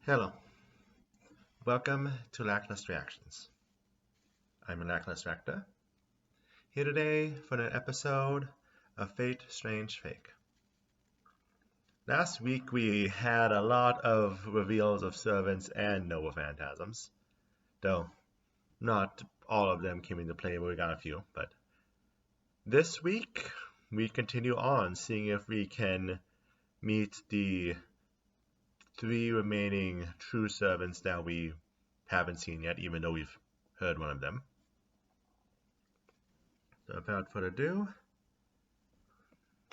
Hello, welcome to Lackluster Reactions. I'm a Lackluster actor, here today for an episode of Fate Strange Fake. Last week we had a lot of reveals of servants and noble phantasms, though not all of them came into play, but we got a few. But this week we continue on, seeing if we can meet the three remaining true servants that we haven't seen yet, even though we've heard one of them. So without further ado,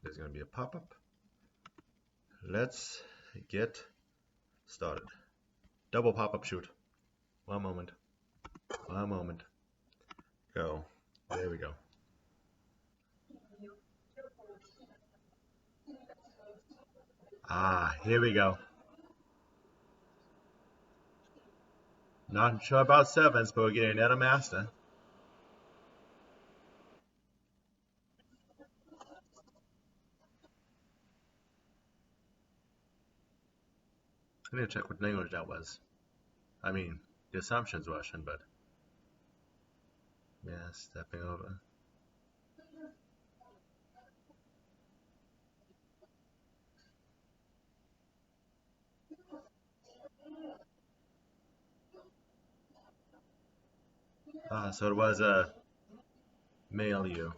there's going to be a pop-up. Let's get started. Double pop-up shoot. One moment. Go. There we go. Here we go. Not sure about servants, but we're getting another master. I need to check what language that was. I mean, the assumption's Russian, but yeah, stepping over. So it was a male you.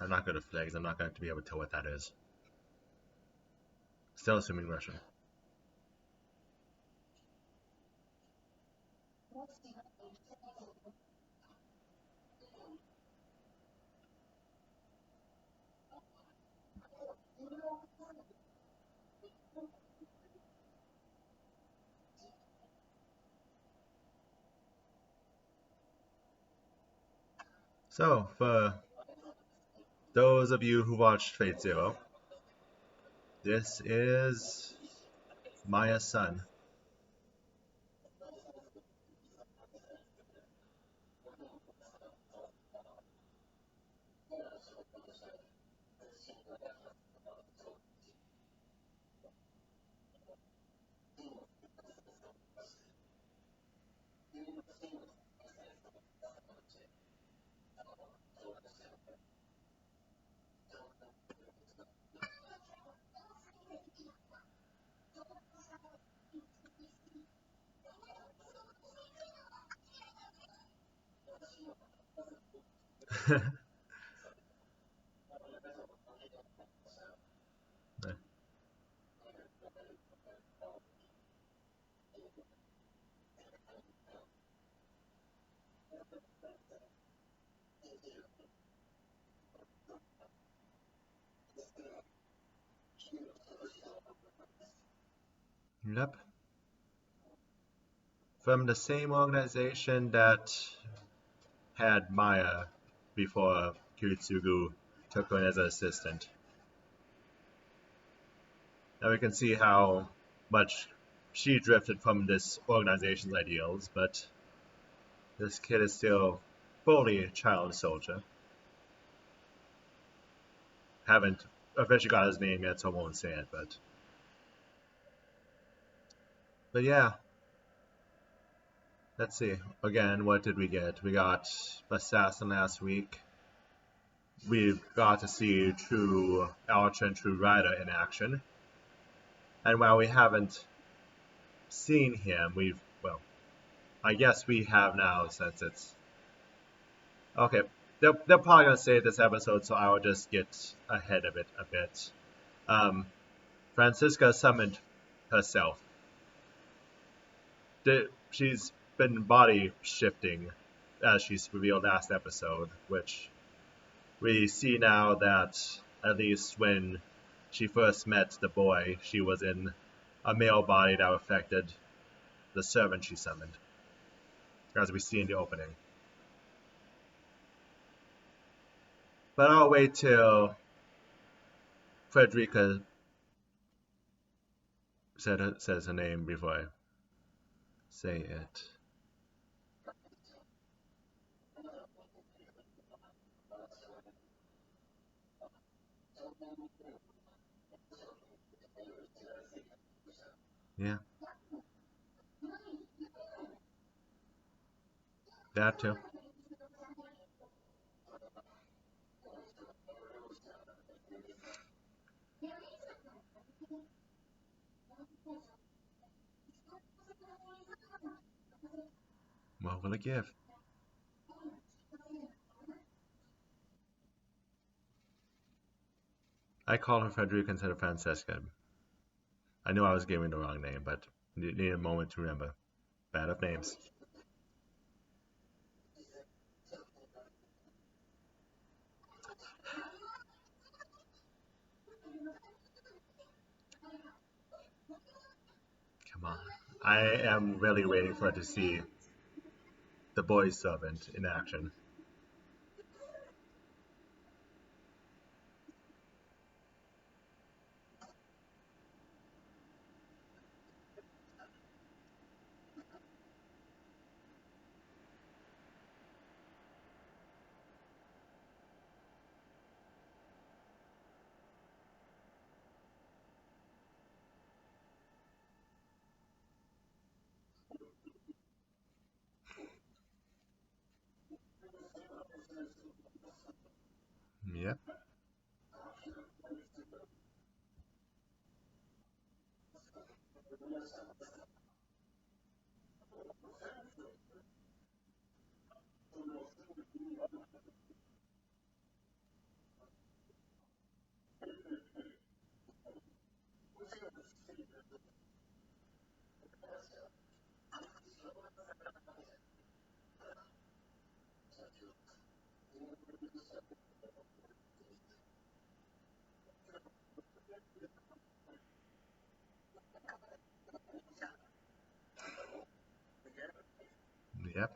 I'm not good at flags. I'm not going to be able to tell what that is. Still assuming Russian. So, for those of you who watched Fate Zero, this is Maya's son. Yep. From the same organization that had Maya before Kiritsugu took her as an assistant. Now we can see how much she drifted from this organization's ideals, but this kid is still fully a child soldier. Haven't officially got his name yet, so I won't say it, but yeah. Let's see. Again, what did we get? We got Assassin last week. We got to see True Archer and True Rider in action. And while we haven't seen him, well, I guess we have now since it's... Okay, they're probably going to say this episode, so I will just get ahead of it a bit. Francisca summoned herself. She's been body shifting, as she's revealed last episode, which we see now that at least when she first met the boy, she was in a male body that affected the servant she summoned, as we see in the opening. But I'll wait till Frederica says her name before I say it. Yeah, that too. What will it give? I call her Frederica instead of Francesca. I knew I was giving the wrong name, but need a moment to remember. Bad of names. Come on. I am really waiting for her to see the boy servant in action. Yep, yep.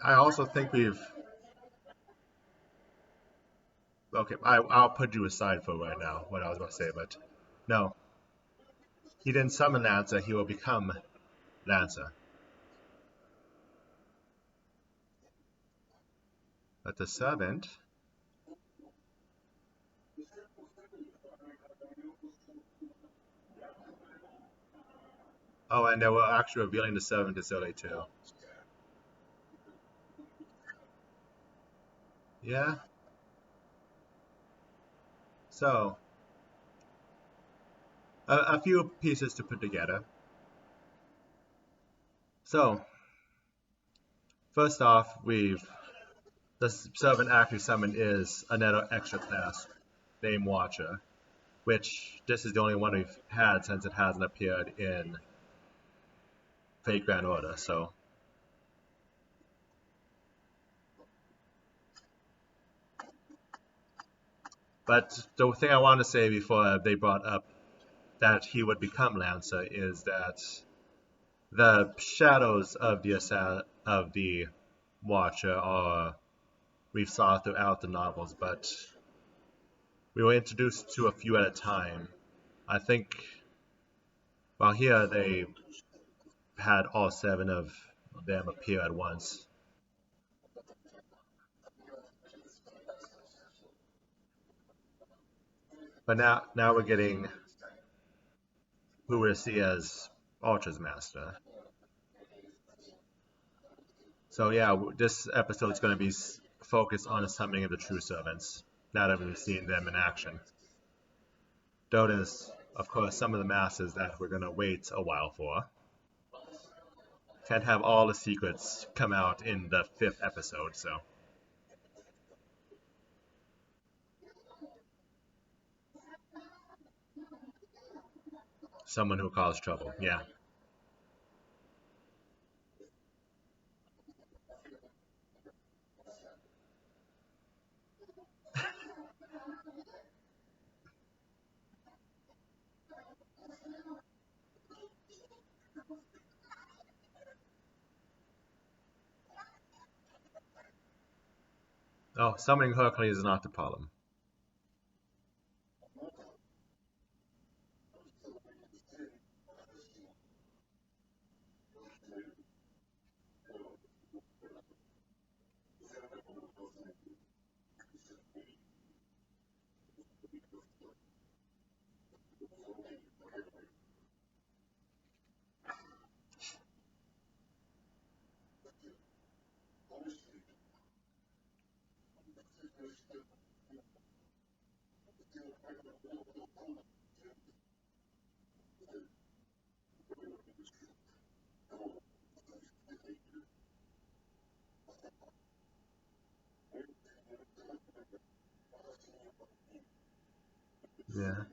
I also think we've. Okay, I'll put you aside for right now, what I was about to say, but no. He didn't summon Lancer, he will become Lancer. But the servant. Oh, and they were actually revealing the servant is early too. Yeah. So, a few pieces to put together. So, first off, we've the servant actually summoned is another extra class named Watcher, which this is the only one we've had since it hasn't appeared in Fate Grand Order. So, but the thing I want to say before they brought up that he would become Lancer is that the shadows of the Watcher are we've saw throughout the novels, but we were introduced to a few at a time. I think, well, here they had all seven of them appear at once. But now we're getting who we see as Ultra's master. So yeah, this episode is going to be focused on the summoning of the true servants. Now that we've seen them in action, though there's of course some of the masters that we're going to wait a while for. Can't have all the secrets come out in the fifth episode, so someone who caused trouble. Yeah. Oh, summoning Hercules is not the problem. Yeah.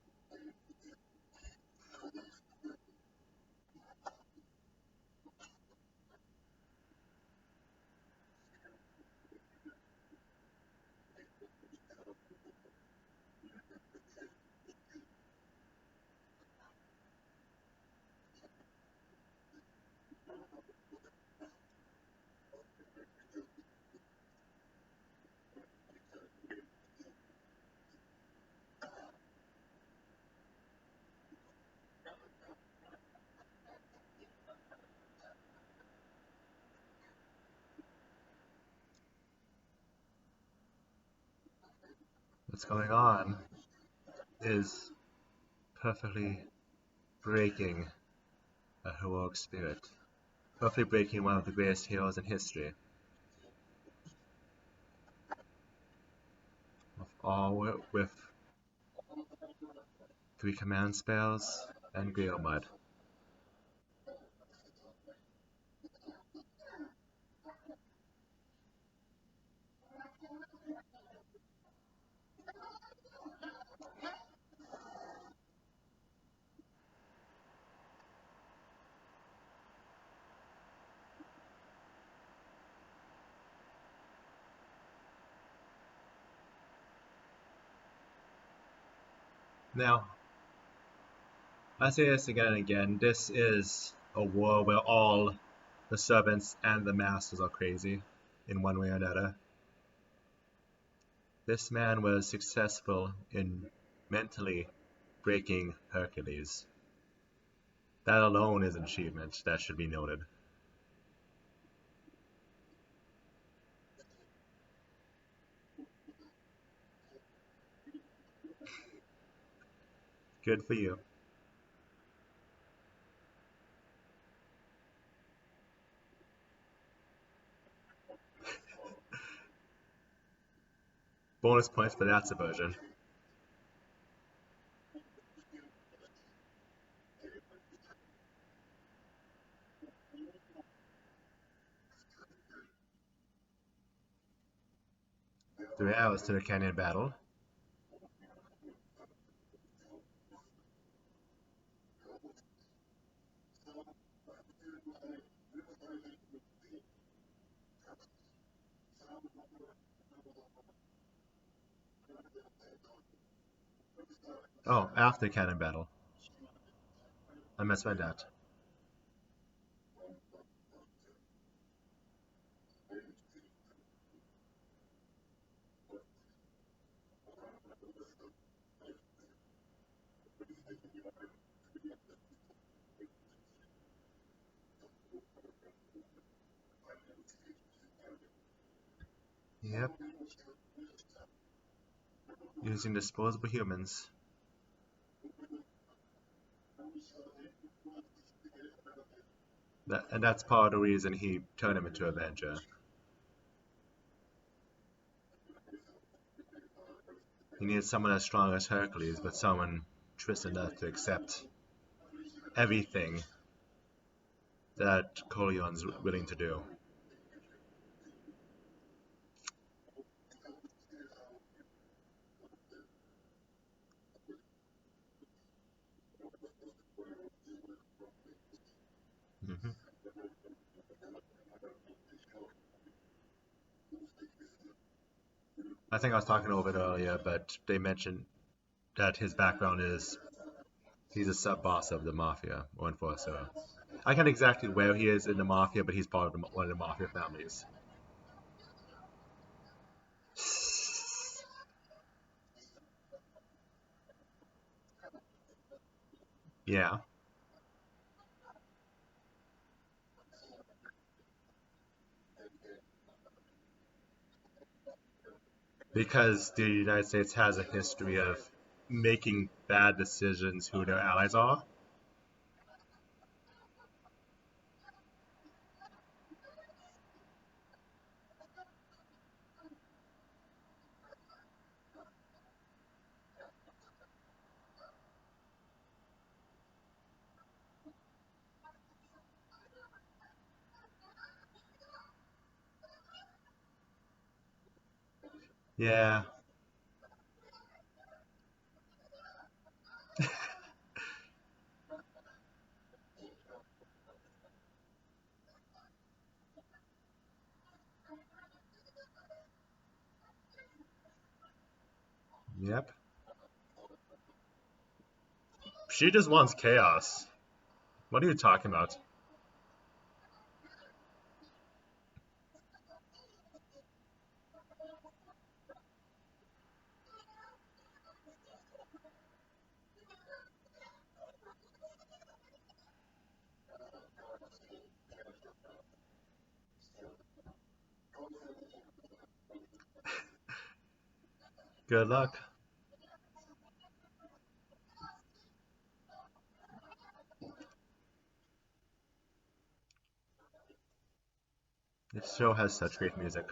What's going on is perfectly breaking a heroic spirit, perfectly breaking one of the greatest heroes in history, all with 3 command spells and Gale Mud. Now, I say this again and again, this is a war where all the servants and the masters are crazy in one way or another. This man was successful in mentally breaking Hercules. That alone is an achievement that should be noted. Good for you. Bonus points for that subversion. Three hours to the canyon battle. Oh, after cannon battle. I misread that. Yep, using disposable humans. And that's part of the reason he turned him into Avenger. He needed someone as strong as Hercules, but someone twisted enough to accept everything that Corleone's willing to do. Hmm. I think I was talking over it earlier, but they mentioned that his background is he's a sub boss of the mafia or enforcer. I can't exactly where he is in the mafia, but he's part of one of the mafia families. Yeah, because the United States has a history of making bad decisions who their allies are. Yeah. Yep. She just wants chaos. What are you talking about? Good luck. This show has such great music.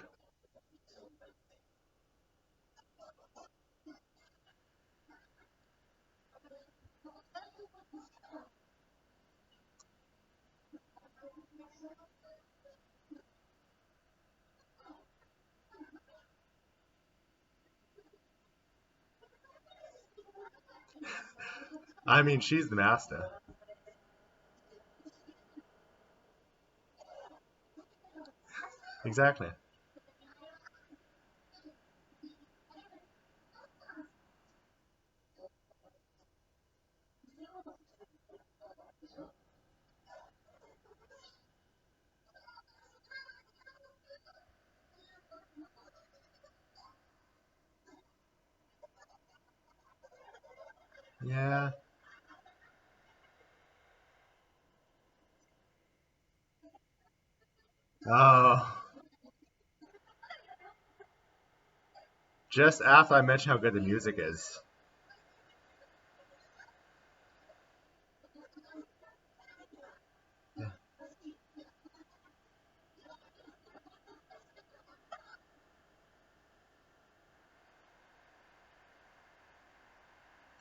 I mean, she's the master. Exactly. Yeah. Oh, just after I mentioned how good the music is. Yeah.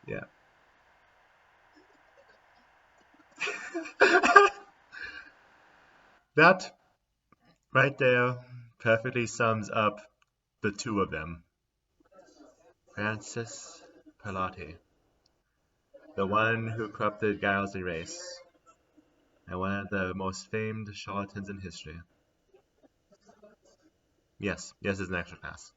Yeah. That right there perfectly sums up the two of them. Francis Pilate, the one who corrupted Giles race, and one of the most famed charlatans in history. Yes, yes, it's an extra class.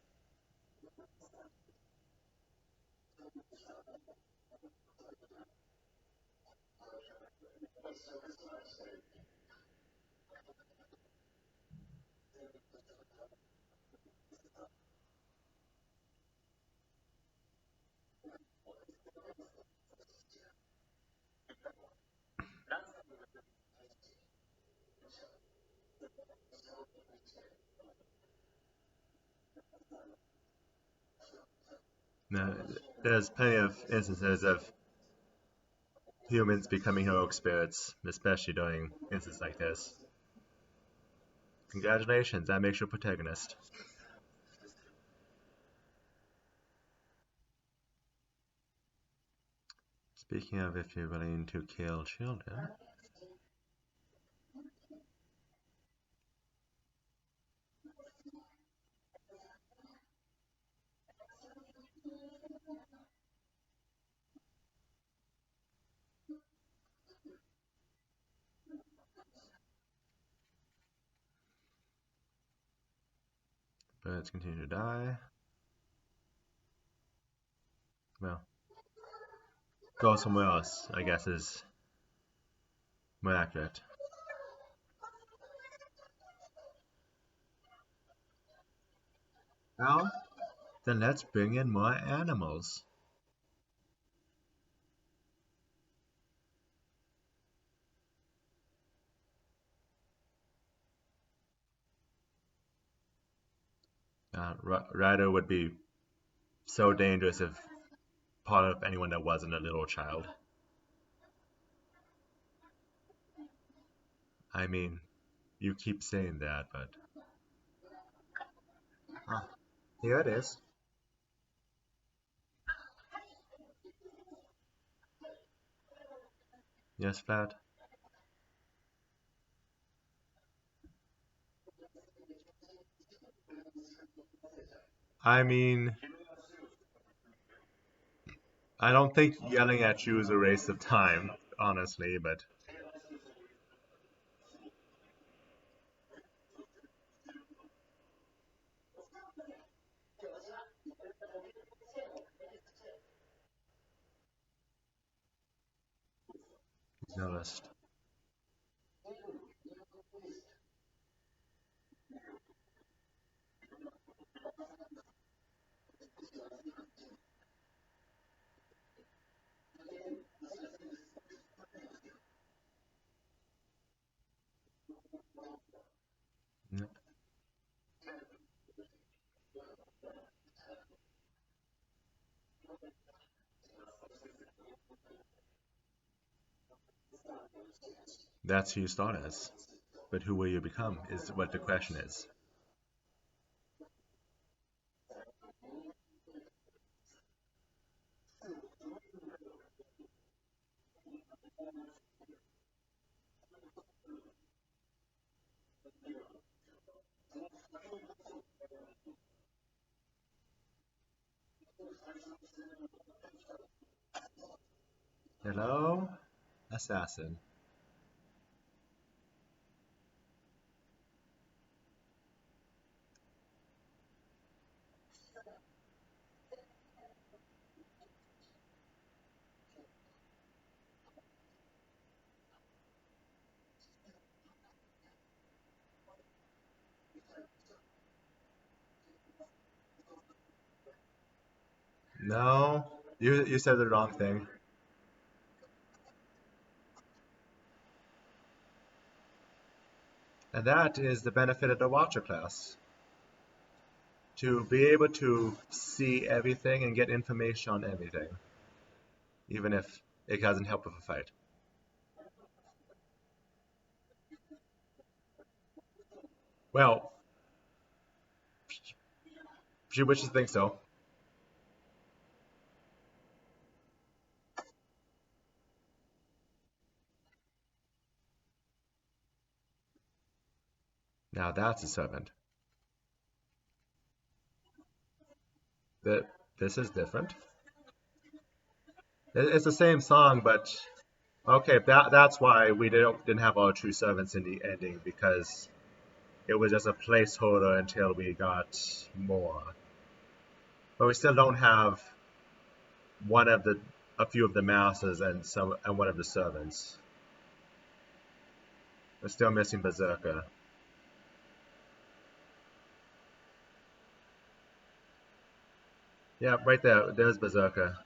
Now, there's plenty of instances of humans becoming heroic spirits, especially during instances like this. Congratulations, that makes you a protagonist. Speaking of if you're willing to kill children, birds continue to die. Well, go somewhere else, I guess, is more accurate. Well, then let's bring in more animals. Ryder would be so dangerous if part of anyone that wasn't a little child. I mean, you keep saying that, but ah, here it is. Yes, Flat. I mean, I don't think yelling at you is a waste of time, honestly, but noticed. That's who you start as. But who will you become is what the question is. Hello, assassin. No, you said the wrong thing. And that is the benefit of the Watcher class. To be able to see everything and get information on everything, even if it doesn't help with a fight. Well, she wishes to think so. Now that's a servant. That this is different. It's the same song, but okay, that's why we didn't have our true servants in the ending because it was just a placeholder until we got more. But we still don't have one of the a few of the masters and one of the servants. We're still missing Berserker. Yeah, right there. There's Berserker.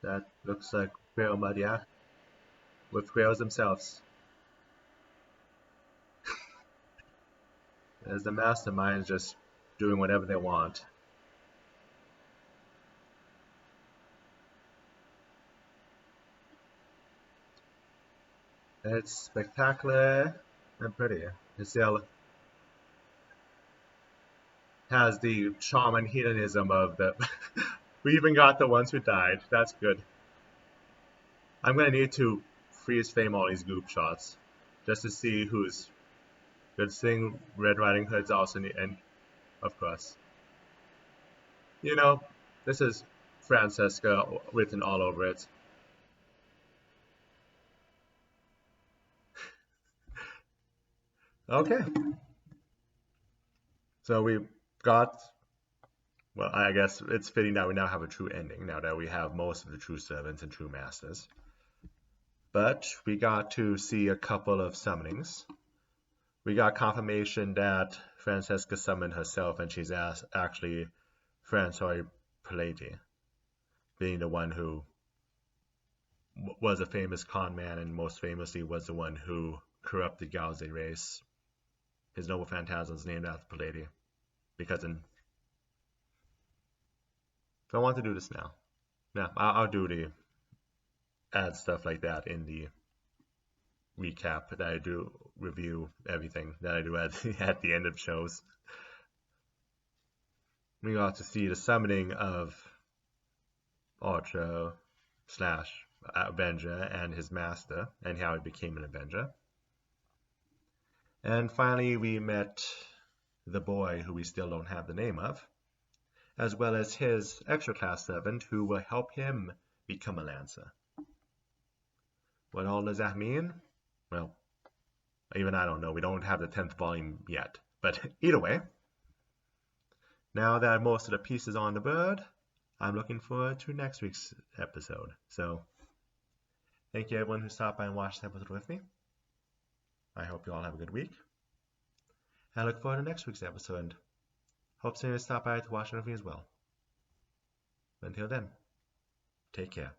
That looks like Grail Mud, yeah, with Grails themselves. There's the masterminds just doing whatever they want. It's spectacular and pretty. It still has the charm and hedonism of the. We even got the ones who died. That's good. I'm gonna need to freeze frame all these goop shots just to see who's good. Seeing Red Riding Hood's also in the end, of course. You know, this is Francesca written all over it. Okay, so we got. Well, I guess it's fitting that we now have a true ending now that we have most of the true servants and true masters. But we got to see a couple of summonings. We got confirmation that Francesca summoned herself, and she's actually Francois Palladi, being the one who was a famous con man and most famously was the one who corrupted Galze race. His noble phantasm is named after Palladi. Because in. So I want to do this now. Yeah, I'll do the add stuff like that in the recap that I do, review everything that I do at the end of shows. We got to see the summoning of Archer slash Avenger and his master, and how he became an Avenger. And finally, we met the boy who we still don't have the name of, as well as his extra class servant who will help him become a Lancer. What all does that mean? Well, even I don't know. We don't have the 10th volume yet. But either way, now that most of the pieces are on the board, I'm looking forward to next week's episode. So, thank you everyone who stopped by and watched the episode with me. I hope you all have a good week. I look forward to next week's episode. Hope soon to stop by to watch it with me as well. Until then, take care.